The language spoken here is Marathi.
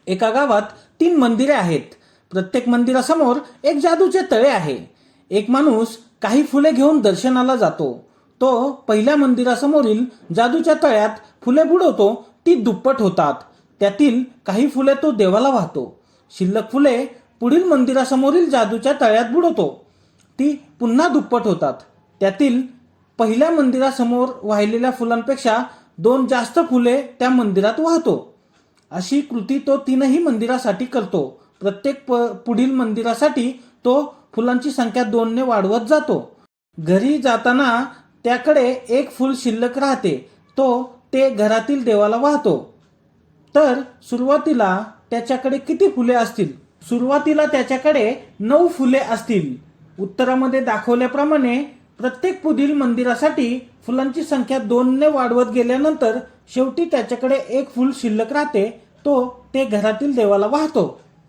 एका गावात 3 मंदिरे आहेत. प्रत्येक मंदिरासमोर एक जादूचे तळे आहे. एक माणूस काही फुले घेऊन दर्शनाला जातो. तो पहिल्या मंदिरासमोरील जादूच्या तळ्यात फुले बुडवतो. ती दुप्पट होतात. त्यातील काही फुले तो देवाला वाहतो. शिल्लक फुले पुढील मंदिरासमोरील जादूच्या तळ्यात बुडवतो. ती पुन्हा दुप्पट होतात. त्यातील पहिल्या मंदिरासमोर वाहिलेल्या फुलांपेक्षा 2 जास्त फुले त्या मंदिरात वाहतो. अशी कृती तो 3ही मंदिरासाठी करतो. प्रत्येक पुढील मंदिरासाठी तो फुलांची संख्या 2 ने वाढवत जातो. घरी जाताना त्याकडे एक फूल शिल्लक राहते. तो ते घरातील देवाला वाहतो. तर सुरुवातीला त्याच्याकडे किती फुले असतील? सुरुवातीला त्याच्याकडे 9 फुले असतील. उत्तरामध्ये दाखवल्याप्रमाणे प्रत्येक पुढील मंदिरासाठी फुलांची संख्या 2 ने वाढवत गेल्यानंतर शेवटी त्याच्याकडे एक फूल शिल्लक राहते. तो ते घरातील देवाला वाहतो.